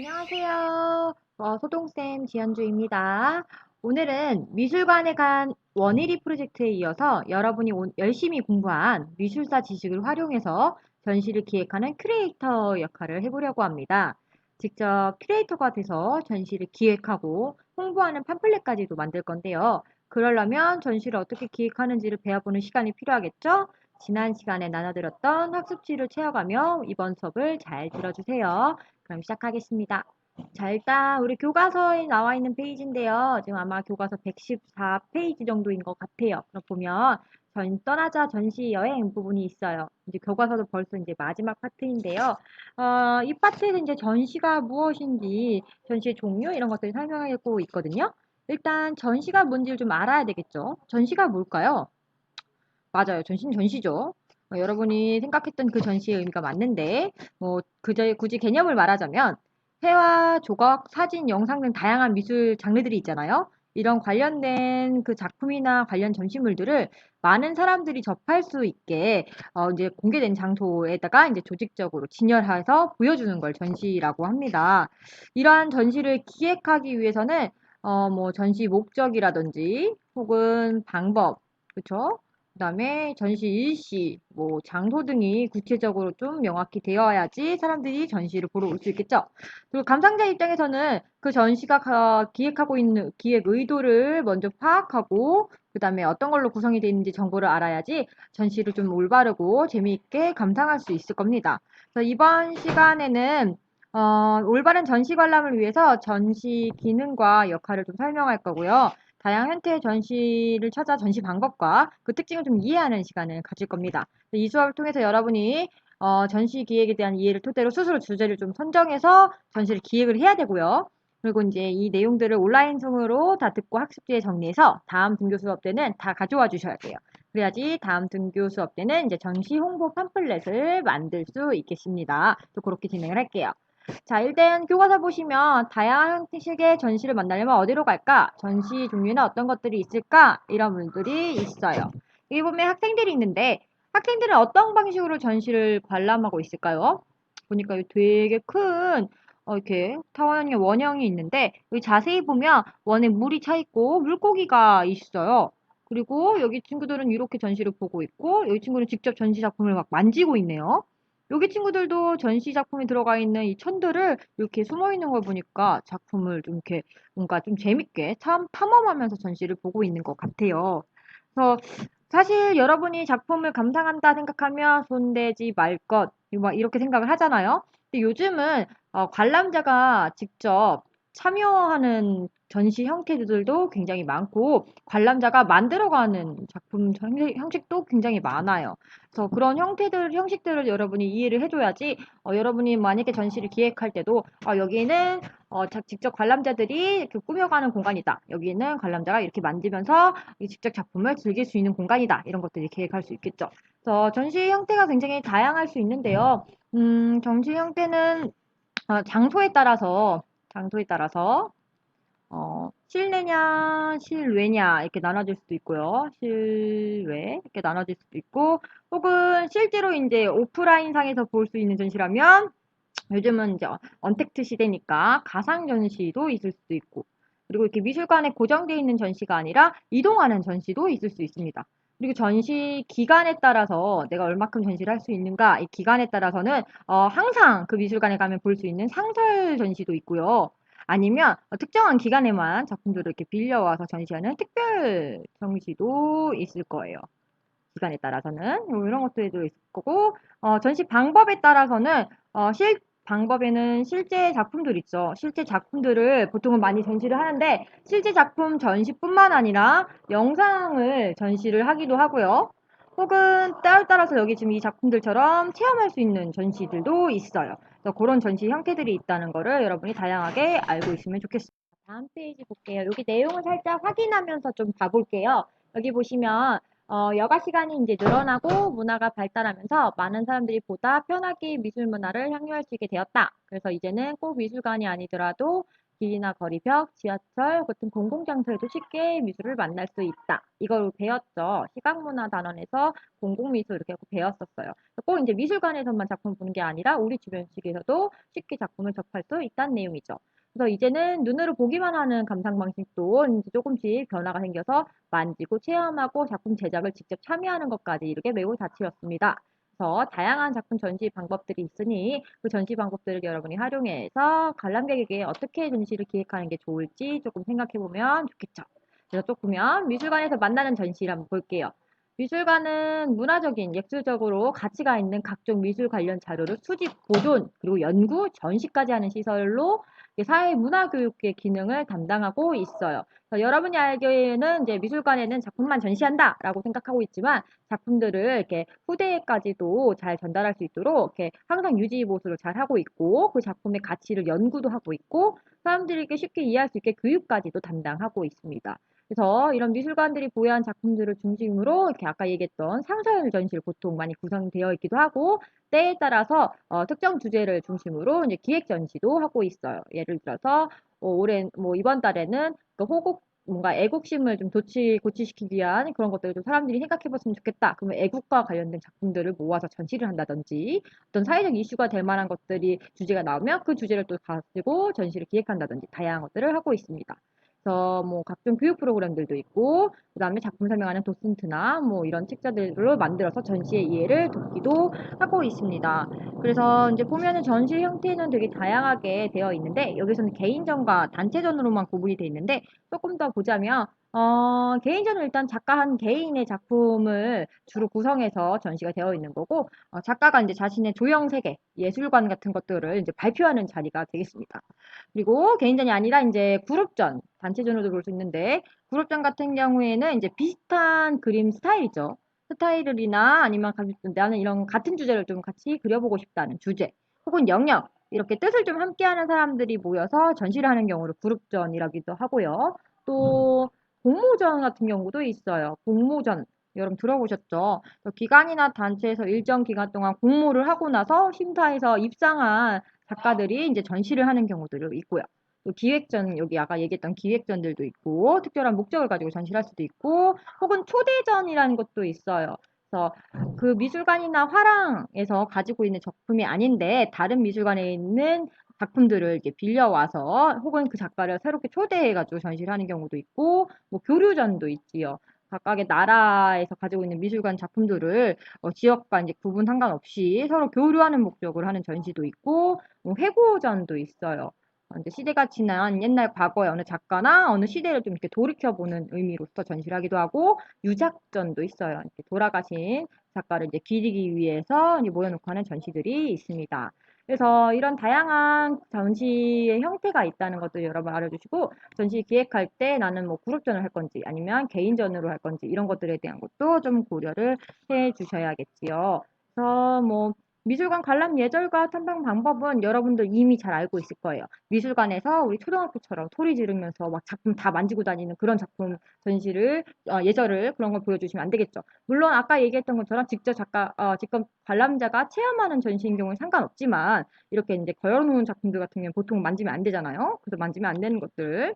안녕하세요. 소동쌤 지연주입니다. 오늘은 미술관에 간 원일이 프로젝트에 이어서 여러분이 열심히 공부한 미술사 지식을 활용해서 전시를 기획하는 큐레이터 역할을 해보려고 합니다. 직접 큐레이터가 돼서 전시를 기획하고 홍보하는 팜플렛까지도 만들 건데요. 그러려면 전시를 어떻게 기획하는지를 배워보는 시간이 필요하겠죠? 지난 시간에 나눠드렸던 학습지를 채워가며 이번 수업을 잘 들어주세요. 그럼 시작하겠습니다. 자, 일단 우리 교과서에 나와 있는 페이지인데요. 지금 아마 교과서 114페이지 정도인 것 같아요. 그럼 보면 떠나자 전시 여행 부분이 있어요. 이제 교과서도 벌써 이제 마지막 파트인데요. 이 파트에서 이제 전시가 무엇인지, 전시의 종류 이런 것들을 설명하고 있거든요. 일단 전시가 뭔지를 좀 알아야 되겠죠. 전시가 뭘까요? 맞아요. 전시는 전시죠. 여러분이 생각했던 그 전시의 의미가 맞는데, 그저 굳이 개념을 말하자면, 회화, 조각, 사진, 영상 등 다양한 미술 장르들이 있잖아요. 이런 관련된 그 작품이나 관련 전시물들을 많은 사람들이 접할 수 있게, 이제 공개된 장소에다가 이제 조직적으로 진열해서 보여주는 걸 전시라고 합니다. 이러한 전시를 기획하기 위해서는, 전시 목적이라든지, 혹은 방법, 그쵸? 그다음에 전시 일시, 장소 등이 구체적으로 좀 명확히 되어야지 사람들이 전시를 보러 올 수 있겠죠. 그리고 감상자 입장에서는 그 전시가 기획하고 있는 기획 의도를 먼저 파악하고 그다음에 어떤 걸로 구성이 되어 있는지 정보를 알아야지 전시를 좀 올바르고 재미있게 감상할 수 있을 겁니다. 그래서 이번 시간에는 올바른 전시 관람을 위해서 전시 기능과 역할을 좀 설명할 거고요. 다양한 형태의 전시를 찾아 전시 방법과 그 특징을 좀 이해하는 시간을 가질 겁니다. 이 수업을 통해서 여러분이 전시 기획에 대한 이해를 토대로 스스로 주제를 좀 선정해서 전시를 기획을 해야 되고요. 그리고 이제 이 내용들을 온라인성으로 다 듣고 학습지에 정리해서 다음 등교 수업 때는 다 가져와 주셔야 돼요. 그래야지 다음 등교 수업 때는 이제 전시 홍보 팜플렛을 만들 수 있겠습니다. 또 그렇게 진행을 할게요. 자, 일단 교과서 보시면 다양한 형식의 전시를 만나려면 어디로 갈까? 전시 종류는 어떤 것들이 있을까? 이런 문들이 있어요. 여기 보면 학생들이 있는데 학생들은 어떤 방식으로 전시를 관람하고 있을까요? 보니까 여기 되게 큰 이렇게 타원형의 원형이 있는데 여기 자세히 보면 원에 물이 차 있고 물고기가 있어요. 그리고 여기 친구들은 이렇게 전시를 보고 있고 여기 친구는 직접 전시 작품을 막 만지고 있네요. 여기 친구들도 전시 작품에 들어가 있는 이 천들을 이렇게 숨어 있는 걸 보니까 작품을 좀 이렇게 뭔가 좀 재밌게 탐험하면서 전시를 보고 있는 것 같아요. 그래서 사실 여러분이 작품을 감상한다 생각하면 손대지 말 것, 막 이렇게 생각을 하잖아요. 근데 요즘은 관람자가 직접 참여하는 전시 형태들도 굉장히 많고 관람자가 만들어가는 작품 형식도 굉장히 많아요. 그래서 그런 형식들을 여러분이 이해를 해줘야지 여러분이 만약에 전시를 기획할 때도 여기는 직접 관람자들이 이렇게 꾸며가는 공간이다. 여기는 관람자가 이렇게 만지면서 직접 작품을 즐길 수 있는 공간이다. 이런 것들을 계획할 수 있겠죠. 그래서 전시 형태가 굉장히 다양할 수 있는데요. 전시 형태는 장소에 따라서 실내냐, 실외냐, 이렇게 나눠질 수도 있고요. 실외, 이렇게 나눠질 수도 있고, 혹은 실제로 이제 오프라인 상에서 볼 수 있는 전시라면, 요즘은 이제 언택트 시대니까 가상 전시도 있을 수도 있고, 그리고 이렇게 미술관에 고정되어 있는 전시가 아니라 이동하는 전시도 있을 수 있습니다. 그리고 전시 기간에 따라서 내가 얼마큼 전시를 할 수 있는가, 이 기간에 따라서는 항상 그 미술관에 가면 볼 수 있는 상설 전시도 있고요. 아니면 특정한 기간에만 작품들을 이렇게 빌려와서 전시하는 특별 전시도 있을 거예요. 기간에 따라서는 이런 것들도 있을 거고 전시 방법에 따라서는 방법에는 실제 작품들 있죠. 실제 작품들을 보통은 많이 전시를 하는데 실제 작품 전시뿐만 아니라 영상을 전시를 하기도 하고요. 혹은 때에 따라서 여기 지금 이 작품들처럼 체험할 수 있는 전시들도 있어요. 그래서 그런 전시 형태들이 있다는 거를 여러분이 다양하게 알고 있으면 좋겠습니다. 다음 페이지 볼게요. 여기 내용을 살짝 확인하면서 좀 봐볼게요. 여기 보시면 여가 시간이 이제 늘어나고 문화가 발달하면서 많은 사람들이 보다 편하게 미술 문화를 향유할 수 있게 되었다. 그래서 이제는 꼭 미술관이 아니더라도 길이나 거리, 벽, 지하철 같은 공공장소에도 쉽게 미술을 만날 수 있다. 이걸 배웠죠. 시각문화 단원에서 공공미술 이렇게 배웠었어요. 꼭 이제 미술관에서만 작품 보는 게 아니라 우리 주변 시계에서도 쉽게 작품을 접할 수 있다는 내용이죠. 그래서 이제는 눈으로 보기만 하는 감상 방식도 이제 조금씩 변화가 생겨서 만지고 체험하고 작품 제작을 직접 참여하는 것까지 이렇게 매우 다채롭습니다. 그래서 다양한 작품 전시 방법들이 있으니 그 전시 방법들을 여러분이 활용해서 관람객에게 어떻게 전시를 기획하는 게 좋을지 조금 생각해 보면 좋겠죠. 그래서 조금면 미술관에서 만나는 전시를 한번 볼게요. 미술관은 문화적인, 예술적으로 가치가 있는 각종 미술 관련 자료를 수집, 보존, 그리고 연구, 전시까지 하는 시설로 사회 문화 교육의 기능을 담당하고 있어요. 여러분이 알기에는 이제 미술관에는 작품만 전시한다라고 생각하고 있지만 작품들을 이렇게 후대에까지도 잘 전달할 수 있도록 이렇게 항상 유지 보수를 잘 하고 있고 그 작품의 가치를 연구도 하고 있고 사람들에게 쉽게 이해할 수 있게 교육까지도 담당하고 있습니다. 그래서 이런 미술관들이 보유한 작품들을 중심으로 이렇게 아까 얘기했던 상설 전시를 보통 많이 구성되어 있기도 하고 때에 따라서 특정 주제를 중심으로 이제 기획 전시도 하고 있어요. 예를 들어서 올해 뭐 이번 달에는 그 호국 뭔가 애국심을 좀 고취시키기 위한 그런 것들을 좀 사람들이 생각해 봤으면 좋겠다. 그러면 애국과 관련된 작품들을 모아서 전시를 한다든지 어떤 사회적 이슈가 될 만한 것들이 주제가 나오면 그 주제를 또 가지고 전시를 기획한다든지 다양한 것들을 하고 있습니다. 그래서 뭐 각종 교육 프로그램들도 있고 그다음에 작품 설명하는 도슨트나 뭐 이런 책자들로 만들어서 전시의 이해를 돕기도 하고 있습니다. 그래서 이제 보면은 전시 형태는 되게 다양하게 되어 있는데 여기서는 개인전과 단체전으로만 구분이 되어 있는데 조금 더 보자면 개인전은 일단 작가 한 개인의 작품을 주로 구성해서 전시가 되어 있는 거고 작가가 이제 자신의 조형 세계, 예술관 같은 것들을 이제 발표하는 자리가 되겠습니다. 그리고 개인전이 아니라 이제 그룹전, 단체전으로도 볼 수 있는데 그룹전 같은 경우에는 이제 비슷한 그림 스타일이죠. 스타일이나 아니면 나는 이런 같은 주제를 좀 같이 그려보고 싶다는 주제 혹은 영역 이렇게 뜻을 좀 함께하는 사람들이 모여서 전시를 하는 경우를 그룹전이라기도 하고요. 또 공모전 같은 경우도 있어요. 공모전 여러분 들어보셨죠? 기관이나 단체에서 일정 기간 동안 공모를 하고 나서 심사해서 입상한 작가들이 이제 전시를 하는 경우도 있고요. 또 기획전, 여기 아까 얘기했던 기획전들도 있고, 특별한 목적을 가지고 전시를 할 수도 있고, 혹은 초대전이라는 것도 있어요. 그래서 그 미술관이나 화廊에서 가지고 있는 작품이 아닌데, 다른 미술관에 있는 작품들을 이제 빌려와서, 혹은 그 작가를 새롭게 초대해가지고 전시를 하는 경우도 있고, 뭐 교류전도 있지요. 각각의 나라에서 가지고 있는 미술관 작품들을 지역과 이제 구분 상관없이 서로 교류하는 목적으로 하는 전시도 있고, 뭐 회고전도 있어요. 이제 시대가 지난 옛날 과거의 어느 작가나 어느 시대를 좀 이렇게 돌이켜보는 의미로서 전시를 하기도 하고, 유작전도 있어요. 이렇게 돌아가신 작가를 이제 기리기 위해서 이제 모여놓고 하는 전시들이 있습니다. 그래서 이런 다양한 전시의 형태가 있다는 것도 여러분 알아주시고, 전시 기획할 때 나는 뭐 그룹전을 할 건지 아니면 개인전으로 할 건지 이런 것들에 대한 것도 좀 고려를 해 주셔야겠지요. 그래서 뭐 미술관 관람 예절과 탐방 방법은 여러분들 이미 잘 알고 있을 거예요. 미술관에서 우리 초등학교처럼 소리 지르면서 막 작품 다 만지고 다니는 그런 작품 전시를 예절을 그런 걸 보여주시면 안 되겠죠. 물론 아까 얘기했던 것처럼 직접 관람자가 체험하는 전시인 경우는 상관없지만 이렇게 이제 걸어놓은 작품들 같은 경우는 보통 만지면 안 되잖아요. 그래서 만지면 안 되는 것들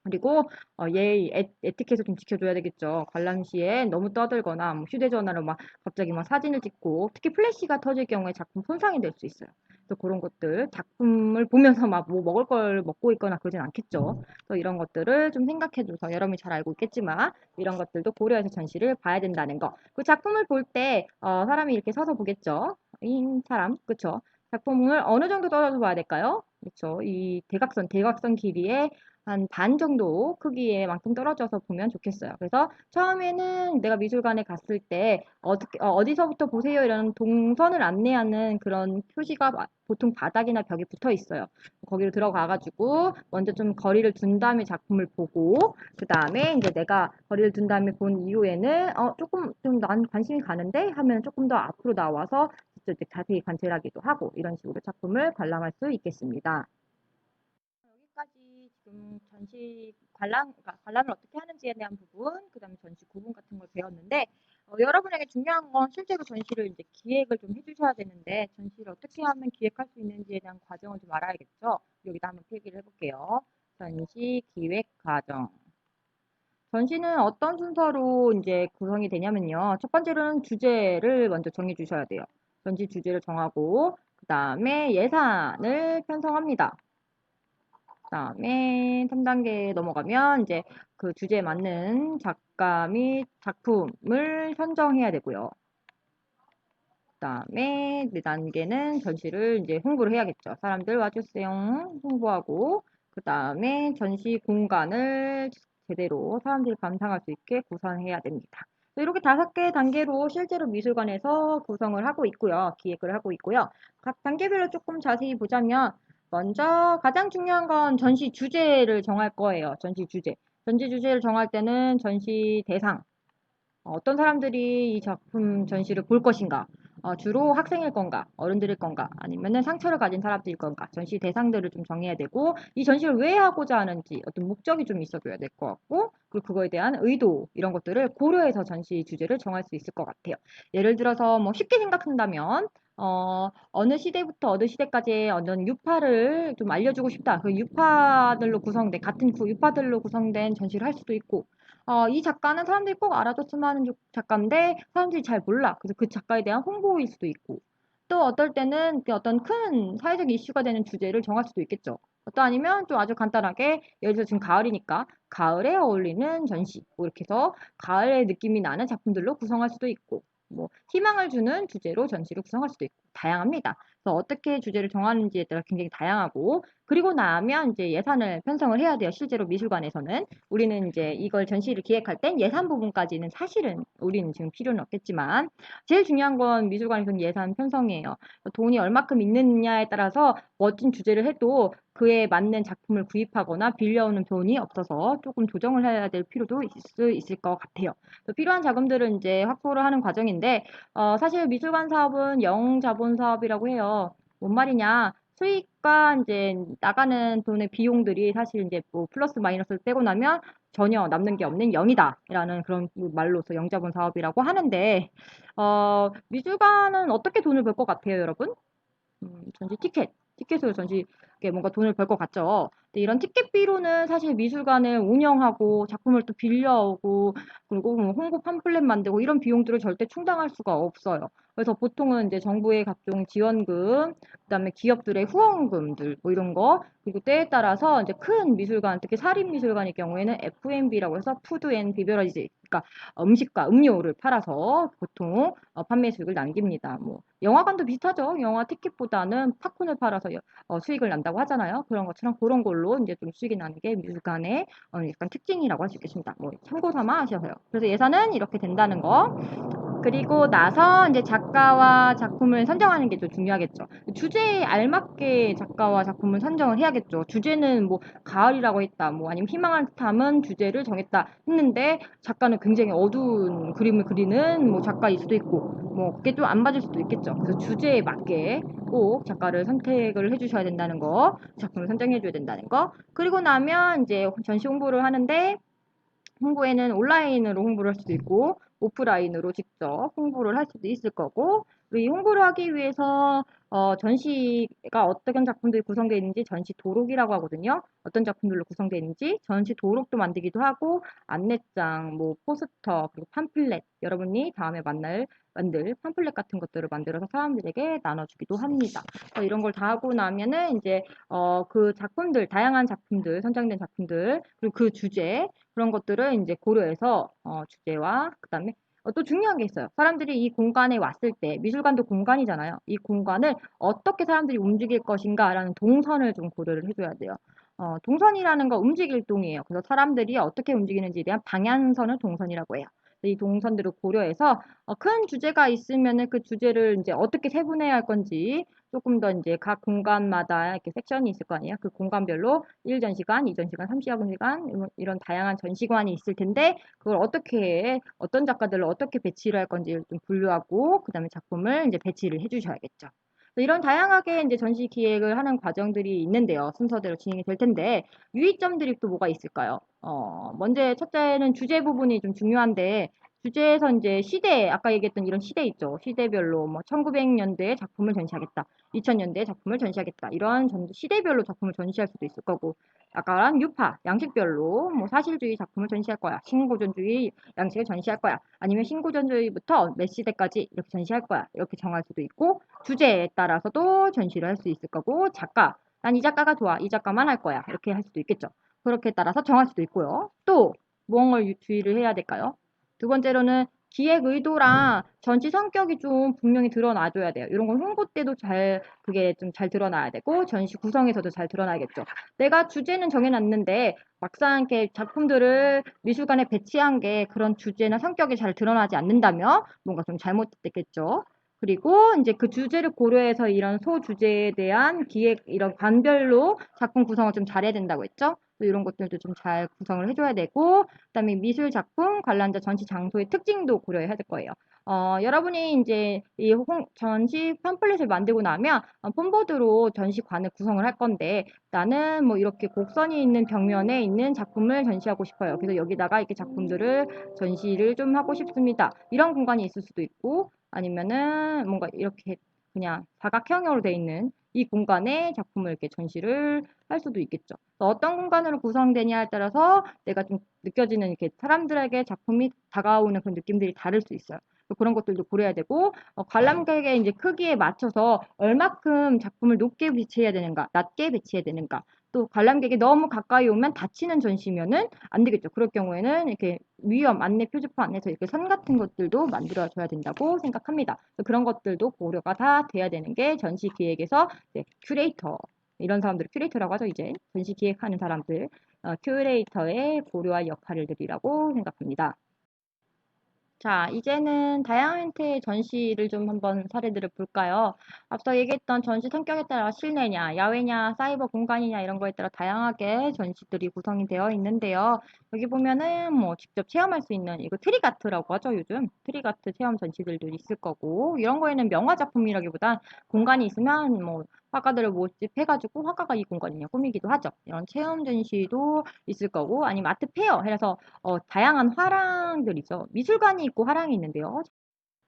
그리고 예의, 에티켓을 좀 지켜줘야 되겠죠. 관람 시에 너무 떠들거나 뭐 휴대전화로 막 갑자기 막 사진을 찍고 특히 플래시가 터질 경우에 작품 손상이 될 수 있어요. 그래서 그런 것들 작품을 보면서 막 뭐 먹을 걸 먹고 있거나 그러진 않겠죠. 그래서 이런 것들을 좀 생각해줘서 여러분이 잘 알고 있겠지만 이런 것들도 고려해서 전시를 봐야 된다는 거. 그 작품을 볼 때 사람이 이렇게 서서 보겠죠. 이 사람 그쵸? 작품을 어느 정도 떨어져 봐야 될까요? 그렇죠. 이 대각선 길이에 한 반 정도 크기에만큼 떨어져서 보면 좋겠어요. 그래서 처음에는 내가 미술관에 갔을 때 어디서부터 보세요 이런 동선을 안내하는 그런 표시가 보통 바닥이나 벽에 붙어 있어요. 거기로 들어가가지고 먼저 좀 거리를 둔 다음에 작품을 보고 그 다음에 이제 내가 거리를 둔 다음에 본 이후에는 조금 좀 난 관심이 가는데 하면 조금 더 앞으로 나와서 직접 자세히 관찰하기도 하고 이런 식으로 작품을 관람할 수 있겠습니다. 여기까지 지금 전시 그러니까 관람을 어떻게 하는지에 대한 부분, 그다음에 전시 구분 같은 걸 배웠는데, 여러분에게 중요한 건 실제로 전시를 이제 기획을 좀 해주셔야 되는데, 전시를 어떻게 하면 기획할 수 있는지에 대한 과정을 좀 알아야겠죠. 여기다 한번 필기를 해볼게요. 전시 기획 과정. 전시는 어떤 순서로 이제 구성이 되냐면요. 첫 번째로는 주제를 먼저 정해 주셔야 돼요. 전시 주제를 정하고, 그 다음에 예산을 편성합니다. 그 다음에 3단계에 넘어가면 이제 그 주제에 맞는 작가 및 작품을 선정해야 되고요. 그 다음에 4단계는 전시를 이제 홍보를 해야겠죠. 사람들 와주세요. 홍보하고, 그 다음에 전시 공간을 제대로 사람들이 감상할 수 있게 구성해야 됩니다. 이렇게 5개 단계로 실제로 미술관에서 구성을 하고 있고요. 기획을 하고 있고요. 각 단계별로 조금 자세히 보자면, 먼저 가장 중요한 건 전시 주제를 정할 거예요. 전시 주제. 전시 주제를 정할 때는 전시 대상, 어떤 사람들이 이 작품 전시를 볼 것인가? 주로 학생일 건가? 어른들일 건가? 아니면은 상처를 가진 사람들일 건가? 전시 대상들을 좀 정해야 되고, 이 전시를 왜 하고자 하는지 어떤 목적이 좀 있어줘야 될 것 같고, 그리고 그거에 대한 의도, 이런 것들을 고려해서 전시 주제를 정할 수 있을 것 같아요. 예를 들어서 뭐 쉽게 생각한다면, 어느 시대부터 어느 시대까지의 어떤 유파를 좀 알려주고 싶다. 그 유파들로 구성된, 같은 그 유파들로 구성된 전시를 할 수도 있고, 이 작가는 사람들이 꼭 알아줬으면 하는 작가인데 사람들이 잘 몰라. 그래서 그 작가에 대한 홍보일 수도 있고 또 어떨 때는 그 어떤 큰 사회적 이슈가 되는 주제를 정할 수도 있겠죠. 또 아니면 좀 아주 간단하게 예를 들어 지금 가을이니까 가을에 어울리는 전시 뭐 이렇게 해서 가을의 느낌이 나는 작품들로 구성할 수도 있고 뭐 희망을 주는 주제로 전시를 구성할 수도 있고 다양합니다. 그래서 어떻게 주제를 정하는지에 따라 굉장히 다양하고 그리고 나면 이제 예산을 편성을 해야 돼요. 실제로 미술관에서는 우리는 이제 이걸 전시를 기획할 땐 예산 부분까지는 사실은 우리는 지금 필요는 없겠지만 제일 중요한 건 미술관에서는 예산 편성이에요. 돈이 얼마큼 있느냐에 따라서 멋진 주제를 해도 그에 맞는 작품을 구입하거나 빌려오는 돈이 없어서 조금 조정을 해야 될 필요도 있을 수 있을 것 같아요. 필요한 자금들은 이제 확보를 하는 과정인데 사실 미술관 사업은 영자본 사업이라고 해요. 뭔 말이냐? 수익과 이제 나가는 돈의 비용들이 사실 이제 뭐 플러스 마이너스를 떼고 나면 전혀 남는 게 없는 영이다라는 그런 말로서 영자본 사업이라고 하는데 미술관은 어떻게 돈을 벌 것 같아요, 여러분? 전시 티켓으로 전시에 뭔가 돈을 벌 것 같죠. 근데 이런 티켓비로는 사실 미술관을 운영하고 작품을 또 빌려오고 그리고 뭐 홍보 팜플렛 만들고 이런 비용들을 절대 충당할 수가 없어요. 그래서 보통은 이제 정부의 각종 지원금, 그다음에 기업들의 후원금들 뭐 이런 거 그리고 때에 따라서 이제 큰 미술관, 특히 사립 미술관의 경우에는 F&B라고 해서 푸드 앤 비버러지, 그러니까 음식과 음료를 팔아서 보통 판매 수익을 남깁니다. 뭐 영화관도 비슷하죠. 영화 티켓보다는 팝콘을 팔아서 수익을 난다고 하잖아요. 그런 것처럼 그런 걸로 이제 좀 수익이 나는 게 미술관의 약간 특징이라고 할 수 있겠습니다. 뭐 참고 삼아 하셔서요. 그래서 예산은 이렇게 된다는 거. 그리고 나서 이제 작가와 작품을 선정하는 게 좀 중요하겠죠. 주제에 알맞게 작가와 작품을 선정을 해야겠죠. 주제는 뭐 가을이라고 했다, 뭐 아니면 희망을 담은 주제를 정했다 했는데 작가는 굉장히 어두운 그림을 그리는 뭐 작가일 수도 있고, 뭐 그게 좀 안 맞을 수도 있겠죠. 그래서 주제에 맞게 꼭 작가를 선택을 해주셔야 된다는 거, 작품을 선정해줘야 된다는 거. 그리고 나면 이제 전시 홍보를 하는데 홍보에는 온라인으로 홍보를 할 수도 있고 오프라인으로 직접 홍보를 할 수도 있을 거고 그리고 이 홍보를 하기 위해서 전시가 어떤 작품들이 구성되어 있는지 전시 도록이라고 하거든요. 어떤 작품들로 구성되어 있는지 전시 도록도 만들기도 하고 안내장, 뭐 포스터, 그리고 팜플렛 여러분이 다음에 만들 팜플렛 같은 것들을 만들어서 사람들에게 나눠주기도 합니다. 이런 걸 다 하고 나면은 이제 그 작품들 다양한 작품들 선정된 작품들 그리고 그 주제 그런 것들을 이제 고려해서 주제와 그다음에 또 중요한 게 있어요. 사람들이 이 공간에 왔을 때 미술관도 공간이잖아요. 이 공간을 어떻게 사람들이 움직일 것인가라는 동선을 좀 고려를 해줘야 돼요. 동선이라는 거 움직일 동이에요. 그래서 사람들이 어떻게 움직이는지에 대한 방향선을 동선이라고 해요. 이 동선들을 고려해서 큰 주제가 있으면은 그 주제를 이제 어떻게 세분해야 할 건지 조금 더 이제 각 공간마다 이렇게 섹션이 있을 거 아니에요. 그 공간별로 1전시관, 2전시관, 3시간 이런 다양한 전시관이 있을 텐데 그걸 어떻게 어떤 작가들로 어떻게 배치를 할 건지 좀 분류하고 그다음에 작품을 이제 배치를 해주셔야겠죠. 이런 다양하게 이제 전시 기획을 하는 과정들이 있는데요. 순서대로 진행이 될 텐데 유의점들이 또 뭐가 있을까요? 먼저 첫째는 주제 부분이 좀 중요한데 주제에서 이제 시대, 아까 얘기했던 이런 시대 있죠. 시대별로 뭐 1900년대의 작품을 전시하겠다. 2000년대의 작품을 전시하겠다. 이런 시대별로 작품을 전시할 수도 있을 거고, 아까랑 유파, 양식별로 뭐 사실주의 작품을 전시할 거야. 신고전주의 양식을 전시할 거야. 아니면 신고전주의부터 몇 시대까지 이렇게 전시할 거야. 이렇게 정할 수도 있고, 주제에 따라서도 전시를 할 수 있을 거고, 작가, 난 이 작가가 좋아. 이 작가만 할 거야. 이렇게 할 수도 있겠죠. 그렇게 따라서 정할 수도 있고요. 또 무엇을 주의를 해야 될까요? 두 번째로는 기획 의도랑 전시 성격이 좀 분명히 드러나줘야 돼요. 이런 건 홍보 때도 그게 좀 잘 드러나야 되고, 전시 구성에서도 잘 드러나야겠죠. 내가 주제는 정해놨는데, 막상 이렇게 작품들을 미술관에 배치한 게 그런 주제나 성격이 잘 드러나지 않는다면, 뭔가 좀 잘못됐겠죠. 그리고 이제 그 주제를 고려해서 이런 소주제에 대한 기획, 이런 반별로 작품 구성을 좀 잘해야 된다고 했죠. 이런 것들도 좀 잘 구성을 해줘야 되고, 그다음에 미술 작품 관람자 전시 장소의 특징도 고려해야 될 거예요. 여러분이 이제 이 전시 팜플렛을 만들고 나면 폼보드로 전시관을 구성을 할 건데, 나는 뭐 이렇게 곡선이 있는 벽면에 있는 작품을 전시하고 싶어요. 그래서 여기다가 이렇게 작품들을 전시를 좀 하고 싶습니다. 이런 공간이 있을 수도 있고, 아니면은 뭔가 이렇게 그냥 사각형으로 돼 있는 이 공간에 작품을 이렇게 전시를 할 수도 있겠죠. 어떤 공간으로 구성되냐에 따라서 내가 좀 느껴지는 이렇게 사람들에게 작품이 다가오는 그런 느낌들이 다를 수 있어요. 그런 것들도 고려해야 되고, 관람객의 이제 크기에 맞춰서 얼마큼 작품을 높게 배치해야 되는가, 낮게 배치해야 되는가, 또 관람객이 너무 가까이 오면 다치는 전시면은 안 되겠죠. 그럴 경우에는 이렇게 위험 안내 표지판에서 이렇게 선 같은 것들도 만들어줘야 된다고 생각합니다. 그런 것들도 고려가 다 돼야 되는 게 전시 기획에서 큐레이터, 이런 사람들을 큐레이터라고 하죠. 이제 전시 기획하는 사람들, 큐레이터의 고려할 역할들이라고 생각합니다. 자, 이제는 다양한 형태의 전시를 좀 한번 사례들을 볼까요? 앞서 얘기했던 전시 성격에 따라 실내냐, 야외냐, 사이버 공간이냐 이런 거에 따라 다양하게 전시들이 구성이 되어 있는데요. 여기 보면은 뭐 직접 체험할 수 있는 이거 트리가트라고 하죠, 요즘. 트리가트 체험 전시들도 있을 거고, 이런 거에는 명화 작품이라기보단 공간이 있으면 뭐 화가들을 모집해가지고 화가가 이 공간을 그냥 꾸미기도 하죠. 이런 체험 전시도 있을 거고, 아니면 아트 페어 해서 다양한 화랑들이죠. 미술관이 있고 화랑이 있는데요.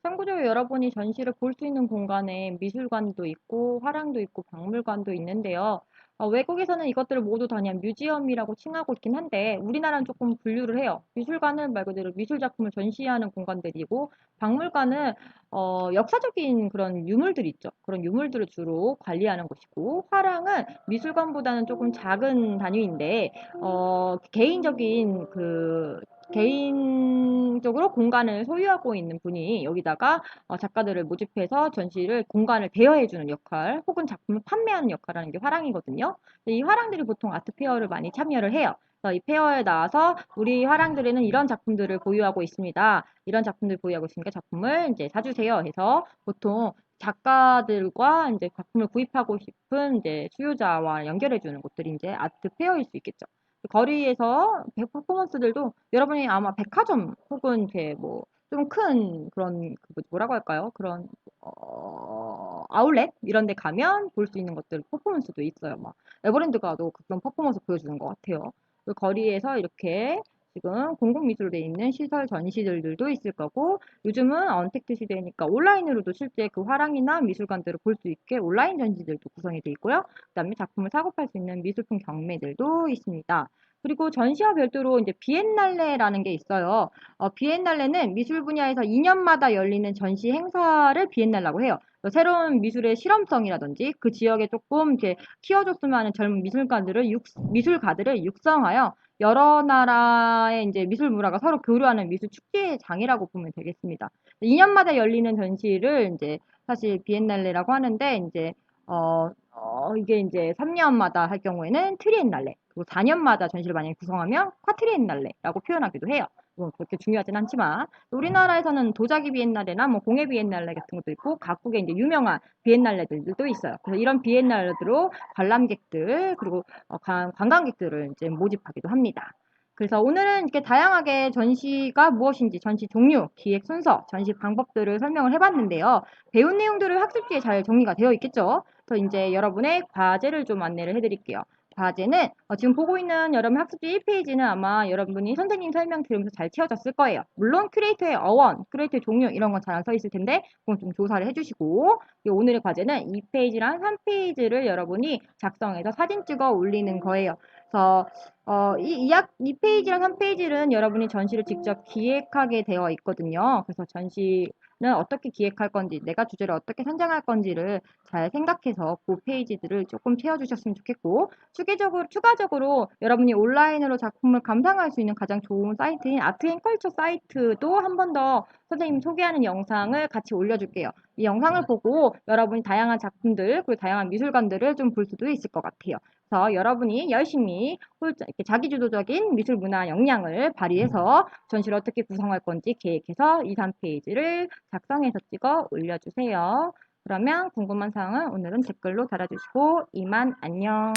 참고적으로 여러분이 전시를 볼 수 있는 공간에 미술관도 있고 화랑도 있고 박물관도 있는데요. 외국에서는 이것들을 모두 다 그냥 뮤지엄이라고 칭하고 있긴 한데 우리나라는 조금 분류를 해요. 미술관은 말 그대로 미술 작품을 전시하는 공간들이고 박물관은 역사적인 그런 유물들 있죠. 그런 유물들을 주로 관리하는 곳이고 화랑은 미술관보다는 조금 작은 단위인데 개인적인 개인적으로 공간을 소유하고 있는 분이 여기다가 작가들을 모집해서 전시를 공간을 대여해주는 역할 혹은 작품을 판매하는 역할을 하는 게 화랑이거든요. 이 화랑들이 보통 아트 페어를 많이 참여를 해요. 그래서 이 페어에 나와서 우리 화랑들에는 이런 작품들을 보유하고 있습니다. 이런 작품들 보유하고 있으니까 작품을 이제 사주세요 해서 보통 작가들과 이제 작품을 구입하고 싶은 이제 수요자와 연결해주는 곳들이 이제 아트 페어일 수 있겠죠. 거리에서 퍼포먼스들도 여러분이 아마 백화점 혹은 이렇게 뭐 좀 큰 그런 뭐라고 할까요? 그런 아울렛 이런 데 가면 볼 수 있는 것들 퍼포먼스도 있어요. 막 에버랜드가도 그런 퍼포먼스 보여주는 것 같아요. 그 거리에서 이렇게 지금 공공미술로 돼 있는 시설 전시들도 있을 거고 요즘은 언택트 시대니까 온라인으로도 실제 그 화랑이나 미술관들을 볼 수 있게 온라인 전시들도 구성이 돼 있고요. 그다음에 작품을 사고 팔 수 있는 미술품 경매들도 있습니다. 그리고 전시와 별도로 이제 비엔날레라는 게 있어요. 비엔날레는 미술 분야에서 2년마다 열리는 전시 행사를 비엔날라고 해요. 새로운 미술의 실험성이라든지 그 지역에 조금 이렇게 키워줬으면 하는 젊은 미술가들을 육성하여 여러 나라의 이제 미술 문화가 서로 교류하는 미술 축제의 장이라고 보면 되겠습니다. 2년마다 열리는 전시를 이제 사실 비엔날레라고 하는데 이제 이게 이제 3년마다 할 경우에는 트리엔날레, 그리고 4년마다 전시를 만약에 구성하면 쿼트리엔날레라고 표현하기도 해요. 뭐 그렇게 중요하진 않지만 우리나라에서는 도자기 비엔날레나 뭐 공예 비엔날레 같은 것도 있고 각국의 이제 유명한 비엔날레들도 있어요. 그래서 이런 비엔날레로 관람객들 그리고 관광객들을 이제 모집하기도 합니다. 그래서 오늘은 이렇게 다양하게 전시가 무엇인지, 전시 종류, 기획 순서, 전시 방법들을 설명을 해봤는데요. 배운 내용들을 학습지에 잘 정리가 되어 있겠죠? 그래서 이제 여러분의 과제를 좀 안내를 해드릴게요. 과제는 지금 보고 있는 여러분 학습지 1페이지는 아마 여러분이 선생님 설명 들으면서 잘 채워졌을 거예요. 물론 큐레이터의 어원, 큐레이터의 종류 이런 건 잘 안 써 있을 텐데 그건 좀 조사를 해주시고 오늘의 과제는 2페이지랑 3페이지를 여러분이 작성해서 사진 찍어 올리는 거예요. 그래서 이 페이지랑 3페이지는 여러분이 전시를 직접 기획하게 되어 있거든요. 그래서 전시는 어떻게 기획할 건지, 내가 주제를 어떻게 선정할 건지를 잘 생각해서 그 페이지들을 조금 채워주셨으면 좋겠고, 추가적으로 여러분이 온라인으로 작품을 감상할 수 있는 가장 좋은 사이트인 아트앤컬처 사이트도 한 번 더 선생님 소개하는 영상을 같이 올려줄게요. 이 영상을 보고 여러분이 다양한 작품들, 그리고 다양한 미술관들을 좀 볼 수도 있을 것 같아요. 그래서 여러분이 열심히 이렇게 자기주도적인 미술 문화 역량을 발휘해서 전시를 어떻게 구성할 건지 계획해서 2, 3페이지를 작성해서 찍어 올려주세요. 그러면 궁금한 사항은 오늘은 댓글로 달아주시고 이만 안녕.